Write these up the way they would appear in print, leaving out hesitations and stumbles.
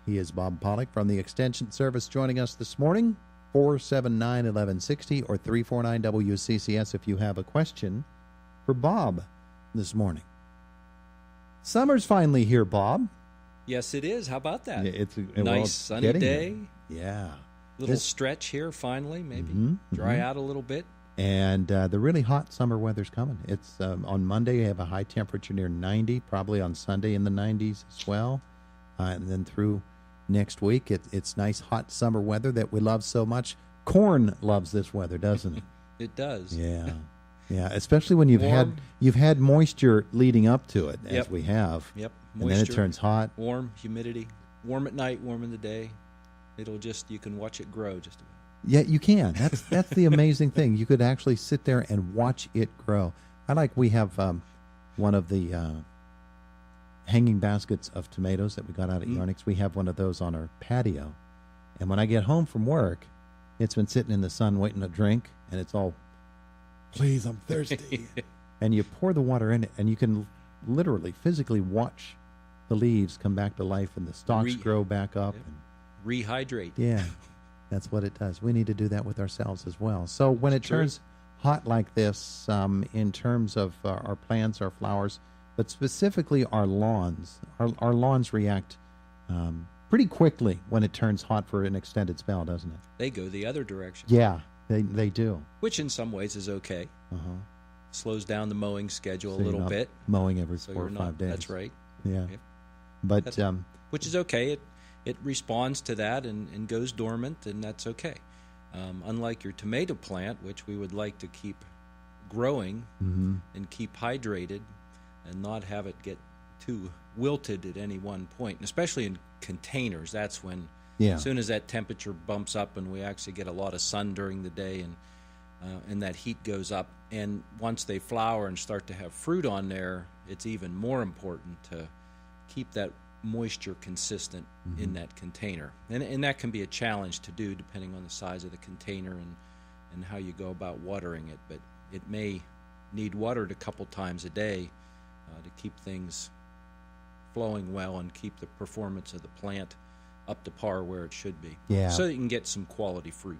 He is Bob Pollock from the Extension Service joining us this morning, 479-1160 or 349-WCCS if you have a question for Bob this morning. Summer's finally here, Bob. Yes, it is. How about that? Yeah, it's a nice sunny day. Yeah. Little stretch here finally, maybe. Dry out a little bit. And the really hot summer weather's coming. It's on Monday, you have a high temperature near 90, probably on Sunday in the 90s as well. And then through next week, it's nice hot summer weather that we love so much. Corn loves this weather, doesn't it? It does. Yeah. Yeah, especially when you've had moisture leading up to it, as we have. Yep. Moisture, and then it turns hot. Warm, humidity. Warm at night, warm in the day. You can watch it grow just about. Yeah, you can. That's the amazing thing. You could actually sit there and watch it grow. We have one of the hanging baskets of tomatoes that we got out at Yarnix. We have one of those on our patio. And when I get home from work, it's been sitting in the sun waiting to drink, and it's all, please, I'm thirsty. And you pour the water in it, and you can literally, physically watch the leaves come back to life and the stalks grow back up. Yep. And rehydrate. Yeah, that's what it does. We need to do that with ourselves as well. So when it turns hot like this, in terms of our plants, our flowers, but specifically our lawns, our lawns react pretty quickly when it turns hot for an extended spell, doesn't it? They go the other direction. Yeah, they do. Which in some ways is okay. Slows down the mowing schedule so a little bit. Mowing every 4 or 5 days. That's right. Yeah. Yep. But which is okay. It responds to that and goes dormant, and that's okay. Unlike your tomato plant, which we would like to keep growing and keep hydrated and not have it get too wilted at any one point, and especially in containers. That's when, as soon as that temperature bumps up and we actually get a lot of sun during the day and that heat goes up, and once they flower and start to have fruit on there, it's even more important to keep that moisture consistent in that container. And that can be a challenge to do depending on the size of the container and how you go about watering it. But it may need watered a couple times a day to keep things flowing well and keep the performance of the plant up to par where it should be. Yeah. So you can get some quality fruit.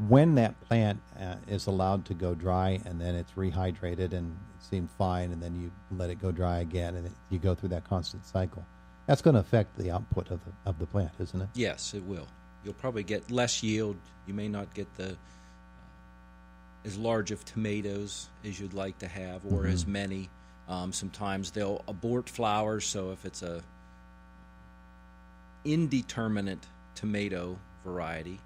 When that plant is allowed to go dry and then it's rehydrated and it seems fine, and then you let it go dry again, and you go through that constant cycle, that's going to affect the output of the plant, isn't it? Yes, it will. You'll probably get less yield. You may not get as large of tomatoes as you'd like to have, or as many. Sometimes they'll abort flowers, so if it's a indeterminate tomato variety,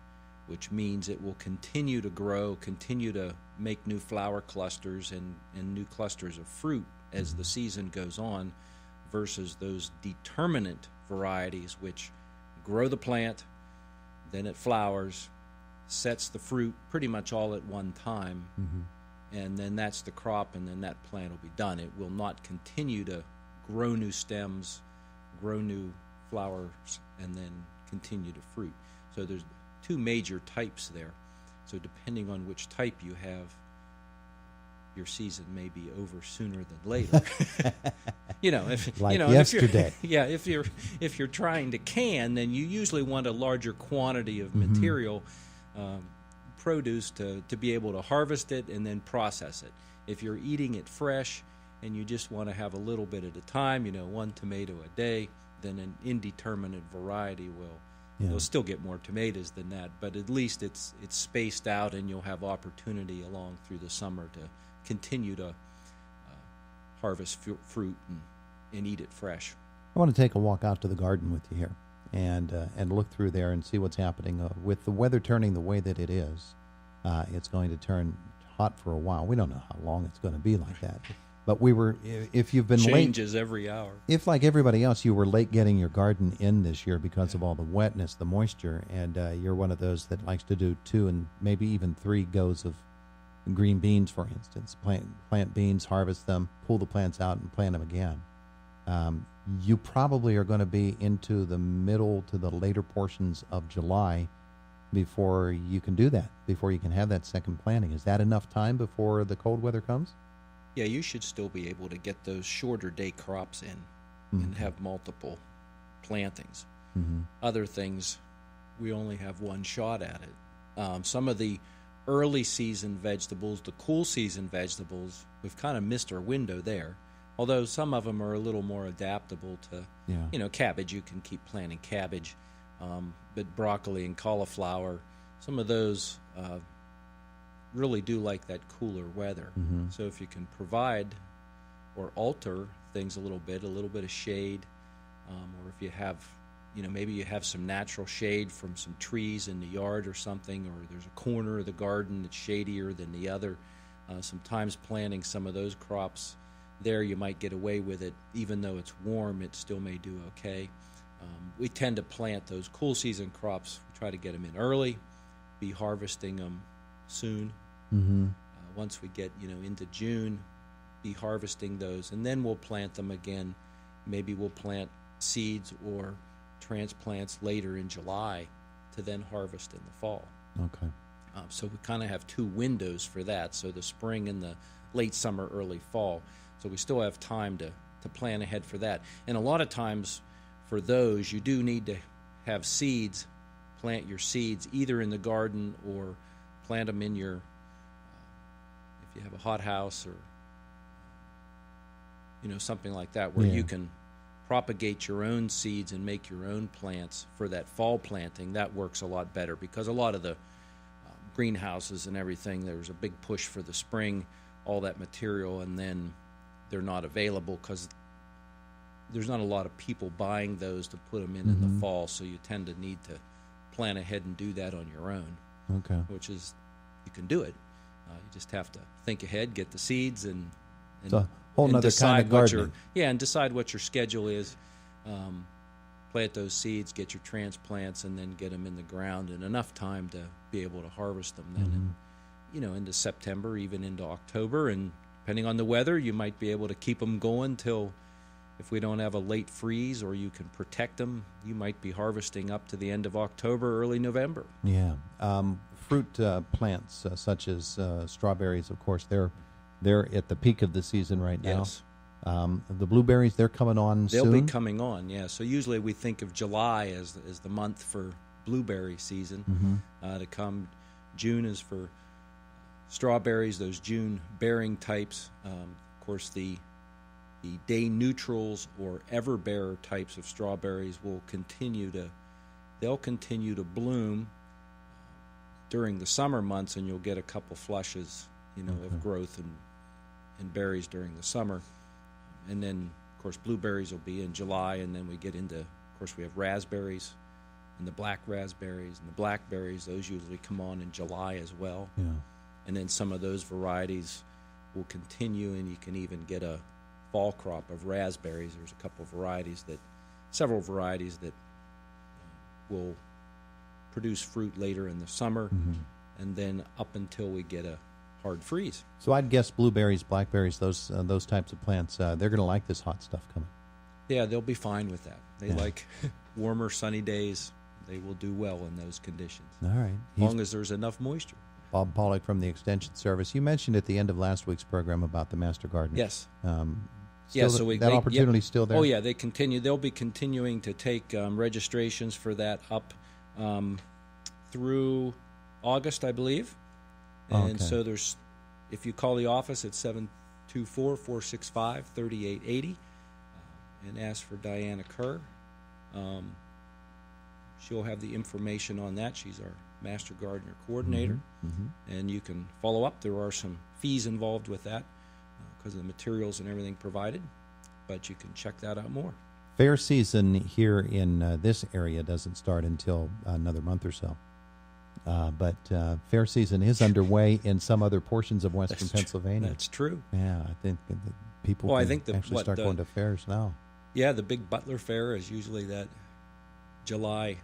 which means it will continue to grow, continue to make new flower clusters and new clusters of fruit as the season goes on, versus those determinate varieties which grow the plant, then it flowers, sets the fruit pretty much all at one time, and then that's the crop, and then that plant will be done. It will not continue to grow new stems, grow new flowers, and then continue to fruit. So there's two major types there. So depending on which type you have, your season may be over sooner than later. Yesterday. If you're trying to can, then you usually want a larger quantity of material, produce to be able to harvest it and then process it. If you're eating it fresh and you just want to have a little bit at a time, 1 tomato a day, then an indeterminate variety you'll still get more tomatoes than that, but at least it's spaced out, and you'll have opportunity along through the summer to continue to harvest fruit and eat it fresh. I want to take a walk out to the garden with you here and look through there and see what's happening. With the weather turning the way that it is, it's going to turn hot for a while. We don't know how long it's going to be like that. But if you've been changes every hour. If, like everybody else, you were late getting your garden in this year because of all the wetness, the moisture, and you're one of those that likes to do 2 and maybe even 3 goes of green beans, for instance, plant beans, harvest them, pull the plants out, and plant them again. You probably are going to be into the middle to the later portions of July before you can do that, before you can have that second planting. Is that enough time before the cold weather comes? Yeah, you should still be able to get those shorter day crops in and have multiple plantings. Other things, we only have one shot at it. Some of the early season vegetables, the cool season vegetables, we've kind of missed our window there. Although some of them are a little more adaptable to, cabbage. You can keep planting cabbage, but broccoli and cauliflower, some of those really do like that cooler weather. So if you can provide or alter things a little bit of shade, or if you have, maybe you have some natural shade from some trees in the yard or something, or there's a corner of the garden that's shadier than the other. Sometimes planting some of those crops there, you might get away with it. Even though it's warm, it still may do okay. We tend to plant those cool season crops. We try to get them in early, be harvesting them soon. Once we get into June, be harvesting those, and then we'll plant them again. Maybe we'll plant seeds or transplants later in July to then harvest in the fall. Okay. So we kind of have two windows for that. So the spring and the late summer, early fall. So we still have time to plan ahead for that. And a lot of times for those, you do need to have seeds, plant your seeds either in the garden or plant them in your, if you have a hothouse or, something like that, where you can propagate your own seeds and make your own plants for that fall planting. That works a lot better because a lot of the greenhouses and everything, there's a big push for the spring, all that material, and then they're not available because there's not a lot of people buying those to put them in the fall, so you tend to need to plan ahead and do that on your own. Okay. Which is, you can do it. You just have to think ahead, get the seeds, and it's a whole nother kind of gardening. And decide what your schedule is. Plant those seeds, get your transplants, and then get them in the ground in enough time to be able to harvest them then. And, into September, even into October, and depending on the weather, you might be able to keep them going till, if we don't have a late freeze, or you can protect them, you might be harvesting up to the end of October, early November. Yeah. Fruit plants such as strawberries, of course, they're at the peak of the season right now. Yes. The blueberries, they're coming on They'll soon? be coming on, yeah. So usually we think of July as the month for blueberry season to come. June is for strawberries, those June bearing types. Of course, the day neutrals or ever bearer types of strawberries will continue to bloom during the summer months, and you'll get a couple flushes, of growth and berries during the summer. And then, of course, blueberries will be in July, and then we get into, of course, we have raspberries, and the black raspberries and the blackberries. Those usually come on in July as well. Yeah. And then some of those varieties will continue, and you can even get a fall crop of raspberries. There's several varieties that will produce fruit later in the summer, and then up until we get a hard freeze. So I'd guess blueberries, blackberries, those types of plants, they're going to like this hot stuff coming. Yeah, they'll be fine with that. They like warmer, sunny days. They will do well in those conditions. All right. As long as there's enough moisture. Bob Pollock from the Extension Service. You mentioned at the end of last week's program about the Master Gardener. Yes. So that opportunity's still there? Oh, yeah, they continue. They'll be continuing to take registrations for that up through August, I believe. And so there's, if you call the office at 724-465-3880 and ask for Diana Kerr, she'll have the information on that. She's our Master Gardener Coordinator. And you can follow up. There are some fees involved with that because of the materials and everything provided, but you can check that out more. Fair season here in this area doesn't start until another month or so. But fair season is underway in some other portions of western Pennsylvania. That's true. Yeah, I think that people actually start going to fairs now. Yeah, the big Butler Fair is usually that July.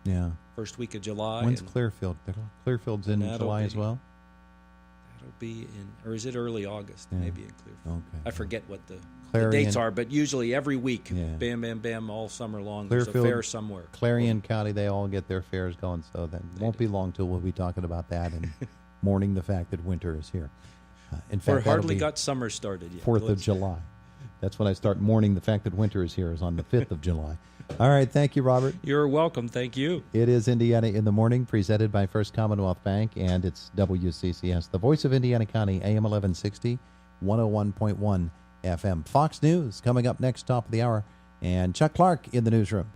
Yeah. First week of July. When's Clearfield? Clearfield's in July as well? That'll be in, or is it early August? Yeah. Maybe in Clearfield. Okay. I forget what the dates are, but usually every week, bam, bam, bam, all summer long, there's a fair somewhere. Clarion County, they all get their fairs going, so that won't be long till we'll be talking about that and mourning the fact that winter is here. In fact, we're hardly got summer started yet. 4th of July. That's when I start mourning the fact that winter is here, is on the 5th of July. All right. Thank you, Robert. You're welcome. Thank you. It is Indiana in the Morning, presented by First Commonwealth Bank, and it's WCCS, the voice of Indiana County, AM 1160, 101.1 FM. Fox News coming up next, top of the hour, and Chuck Clark in the newsroom.